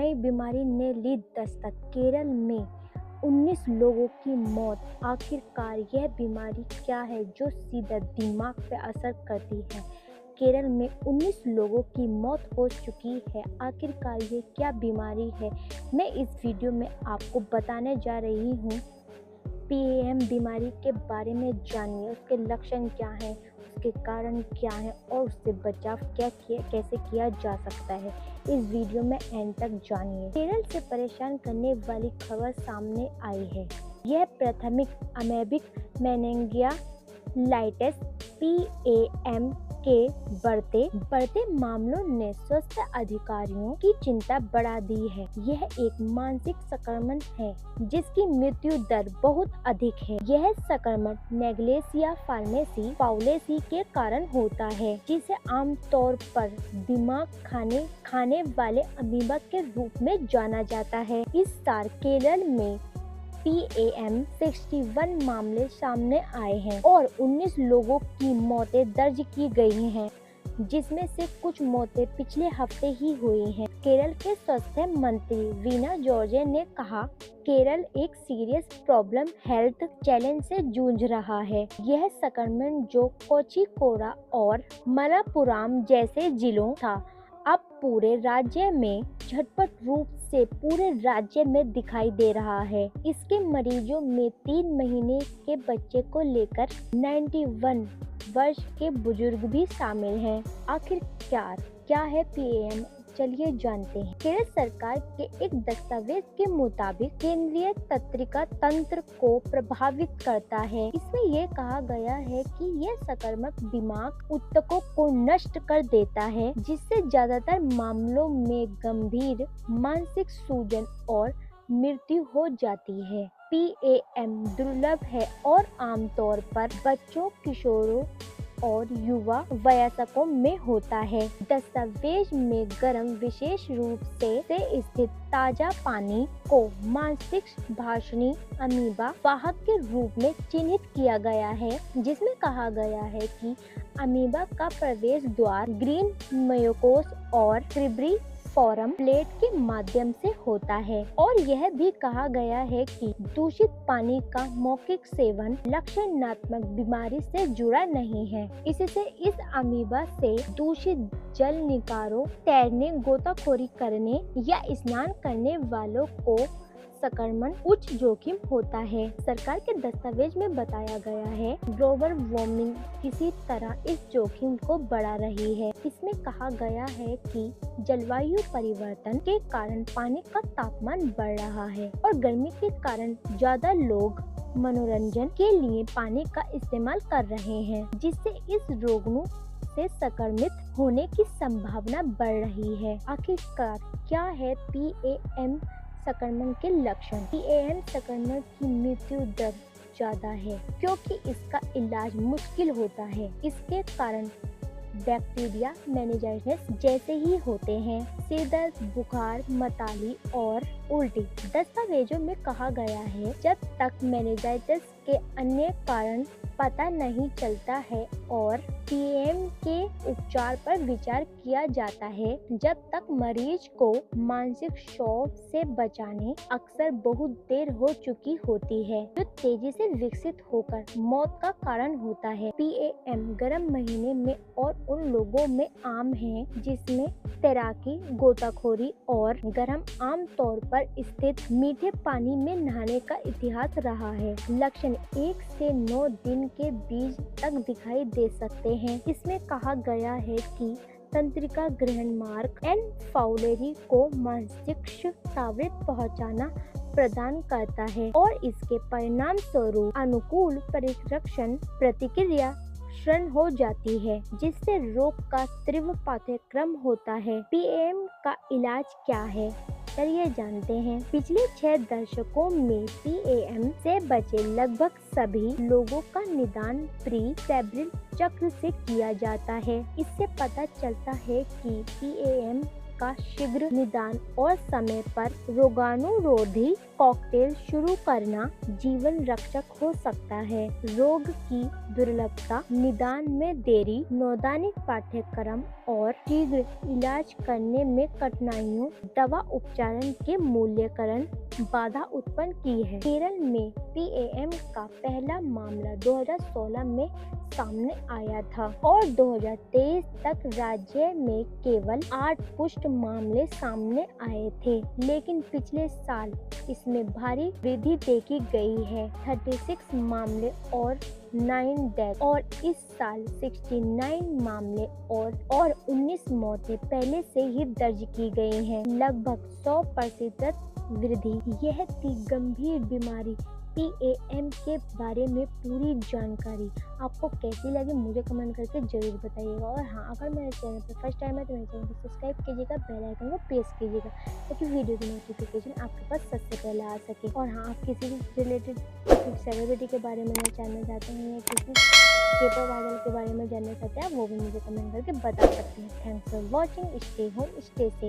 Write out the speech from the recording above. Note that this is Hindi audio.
नई बीमारी ने ली दस्तक। केरल में 19 लोगों की मौत। आखिरकार यह बीमारी क्या है जो सीधा दिमाग पे असर करती है? केरल में 19 लोगों की मौत हो चुकी है। आखिरकार ये क्या बीमारी है? मैं इस वीडियो में आपको बताने जा रही हूँ। PAM बीमारी के बारे में जानिए, उसके लक्षण क्या हैं, उसके कारण क्या हैं और उससे बचाव कैसे किया जा सकता है। इस वीडियो में एंड तक जानिए। केरल से परेशान करने वाली खबर सामने आई है। यह प्राथमिक अमेबिक मेनिंगियालाइटिस PAM के बढ़ते मामलों ने स्वास्थ्य अधिकारियों की चिंता बढ़ा दी है। यह एक मानसिक संक्रमण है जिसकी मृत्यु दर बहुत अधिक है। यह संक्रमण नेग्लेशिया फाउलेसी के कारण होता है, जिसे आमतौर पर दिमाग खाने वाले अमीबा के रूप में जाना जाता है। इस साल केरल में PAM 61 मामले सामने आए हैं और 19 लोगों की मौतें दर्ज की गई हैं, जिसमें से कुछ मौतें पिछले हफ्ते ही हुई हैं। केरल के स्वास्थ्य मंत्री वीना जॉर्ज ने कहा, केरल एक सीरियस प्रॉब्लम हेल्थ चैलेंज से जूझ रहा है। यह संक्रमण जो कोझिकोड और मलप्पुरम जैसे जिलों था, अब पूरे राज्य में झटपट रूप से पूरे राज्य में दिखाई दे रहा है। इसके मरीजों में 3 महीने के बच्चे को लेकर 91 वर्ष के बुजुर्ग भी शामिल हैं। आखिरकार क्या है PAM? चलिए जानते हैं। केरल सरकार के एक दस्तावेज के मुताबिक केंद्रीय तंत्रिका तंत्र को प्रभावित करता है। इसमें यह कहा गया है कि यह संक्रामक दिमाग ऊतकों को नष्ट कर देता है, जिससे ज्यादातर मामलों में गंभीर मानसिक सूजन और मृत्यु हो जाती है। PAM दुर्लभ है और आमतौर पर बच्चों, किशोरों और युवा वयस्कों में होता है। दस्तावेज में गर्म, विशेष रूप से स्थित ताजा पानी को मांसिक भाषणी अमीबा वाहक के रूप में चिन्हित किया गया है, जिसमें कहा गया है कि अमीबा का प्रवेश द्वार ग्रीन म्यूकोस और फिब्री फॉरम प्लेट के माध्यम से होता है। और यह भी कहा गया है कि दूषित पानी का मौखिक सेवन लक्षणात्मक बीमारी से जुड़ा नहीं है। इससे इस अमीबा से दूषित जल निकारों, तैरने, गोताखोरी करने या स्नान करने वालों को संक्रमण उच्च जोखिम होता है। सरकार के दस्तावेज में बताया गया है, ग्लोबल वार्मिंग किसी तरह इस जोखिम को बढ़ा रही है। इसमें कहा गया है कि जलवायु परिवर्तन के कारण पानी का तापमान बढ़ रहा है और गर्मी के कारण ज्यादा लोग मनोरंजन के लिए पानी का इस्तेमाल कर रहे हैं, जिससे इस रोगों से संक्रमित होने की संभावना बढ़ रही है। आखिरकार क्या है PAM संक्रमण के लक्षण? PAM संक्रमण की मृत्यु दर ज्यादा है क्योंकि इसका इलाज मुश्किल होता है। इसके कारण बैक्टीरिया मेनिंजाइटिस जैसे ही होते हैं, सिर दर्द, बुखार, मताली और उल्टी। दस्तावेजों में कहा गया है, जब तक मेनिंजाइटिस के अन्य कारण पता नहीं चलता है और PAM के उपचार पर विचार किया जाता है, जब तक मरीज को मानसिक शॉक से बचाने अक्सर बहुत देर हो चुकी होती है, जो तेजी से विकसित होकर मौत का कारण होता है। PAM गर्म महीने में और उन लोगों में आम है जिसमें तैराकी, गोताखोरी और गर्म आमतौर पर स्थित मीठे पानी में नहाने का इतिहास रहा है। लक्षण 1 से 9 दिन के बीच तक दिखाई दे सकते हैं। इसमें कहा गया है कि तंत्रिका ग्रहण मार्ग एनफाउलेरी को मांसपेशी आवृत्ति पहुंचाना प्रदान करता है और इसके परिणाम स्वरूप अनुकूल परिरक्षण प्रतिक्रिया क्षरण हो जाती है, जिससे रोग का तीव्र पाठ्यक्रम होता है। PAM का इलाज क्या है? चलिए जानते हैं। पिछले 6 दशकों में PAM से बचे लगभग सभी लोगों का निदान प्री-फेब्रिल चक्र से किया जाता है। इससे पता चलता है कि PAM का शीघ्र निदान और समय पर रोगाणुरोधी कॉकटेल शुरू करना जीवन रक्षक हो सकता है। रोग की दुर्लभता, निदान में देरी, नैदानिक पाठ्यक्रम और शीघ्र इलाज करने में कठिनाइयों, दवा उपचारण के मूल्यांकन बाधा उत्पन्न की है। केरल में PAM का पहला मामला 2016 में सामने आया था और 2023 तक राज्य में केवल 8 पुष्ट मामले सामने आए थे, लेकिन पिछले साल इसमें भारी वृद्धि देखी गई है, 36 मामले और 9 डेथ, और इस साल 69 मामले और 19 मौतें पहले से ही दर्ज की गई हैं, लगभग 100% वृद्धि। यह थी गंभीर बीमारी PAM के बारे में पूरी जानकारी। आपको कैसी लगी मुझे कमेंट करके जरूर बताइएगा। और हाँ, अगर मेरे चैनल पर फर्स्ट टाइम है तो मेरे चैनल को सब्सक्राइब कीजिएगा, बेल आइकन को प्रेस कीजिएगा ताकि वीडियो की नोटिफिकेशन आपके पास सबसे पहले आ सके। और हाँ, आप किसी भी रिलेटेड सेलिब्रिटी के बारे में जानना चाहते हैं या किसी K-pop आइडल के बारे में जानना चाहते हैं, वो भी मुझे कमेंट करके बता सकते हैं। Thanks for watching. Stay home, stay safe.